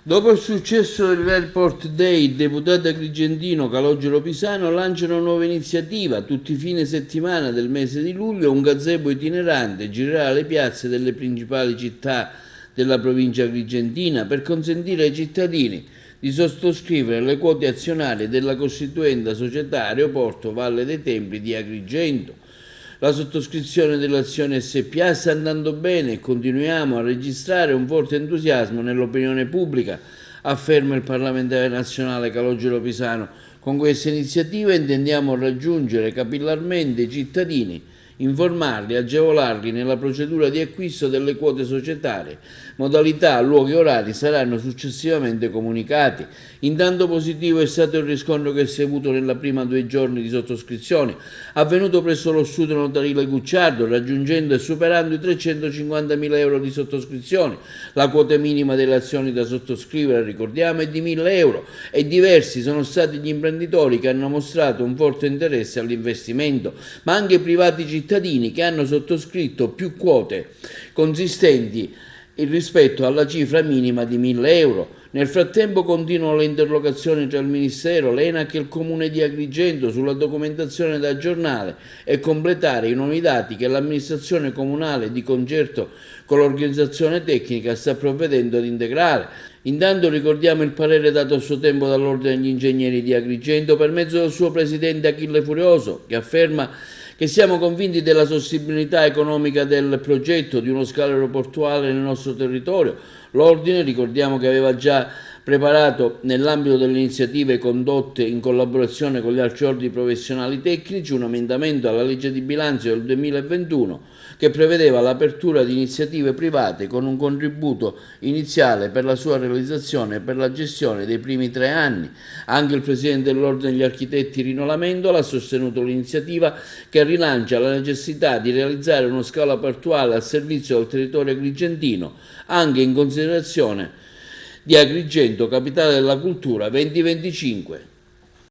Dopo il successo dell'Airport Day, il deputato agrigentino Calogero Pisano lancia una nuova iniziativa. Tutti i fine settimana del mese di luglio un gazebo itinerante girerà le piazze delle principali città della provincia agrigentina per consentire ai cittadini di sottoscrivere le quote azionarie della costituenda società Aeroporto Valle dei Templi di Agrigento. La sottoscrizione dell'azione SPA sta andando bene e continuiamo a registrare un forte entusiasmo nell'opinione pubblica, afferma il parlamentare nazionale Calogero Pisano. Con questa iniziativa intendiamo raggiungere capillarmente i cittadini, informarli, agevolarli nella procedura di acquisto delle quote societarie. Modalità, luoghi e orari saranno successivamente comunicati. Intanto positivo è stato il riscontro che si è avuto nella prima 2 giorni di sottoscrizioni, avvenuto presso lo studio notarile Gucciardo, raggiungendo e superando i 350.000 euro di sottoscrizioni. La quota minima delle azioni da sottoscrivere, ricordiamo, è di 1.000 euro e diversi sono stati gli imprenditori che hanno mostrato un forte interesse all'investimento, ma anche privati cittadini che hanno sottoscritto più quote consistenti rispetto alla cifra minima di 1.000 euro. Nel frattempo continuano le interlocuzioni tra il Ministero, l'ENAC e il Comune di Agrigento sulla documentazione da aggiornare e completare i nuovi dati che l'amministrazione comunale di concerto con l'organizzazione tecnica sta provvedendo ad integrare. Intanto ricordiamo il parere dato a suo tempo dall'Ordine degli Ingegneri di Agrigento per mezzo del suo presidente Achille Furioso, che afferma che siamo convinti della sostenibilità economica del progetto di uno scalo aeroportuale nel nostro territorio. L'Ordine, ricordiamo che aveva già preparato nell'ambito delle iniziative condotte in collaborazione con gli altri ordini professionali tecnici un emendamento alla legge di bilancio del 2021 che prevedeva l'apertura di iniziative private con un contributo iniziale per la sua realizzazione e per la gestione dei primi 3 anni. Anche il presidente dell'Ordine degli Architetti Rino Lamendola ha sostenuto l'iniziativa che rilancia la necessità di realizzare uno scalo portuale al servizio del territorio agrigentino, anche in considerazione di Agrigento, capitale della cultura 2025.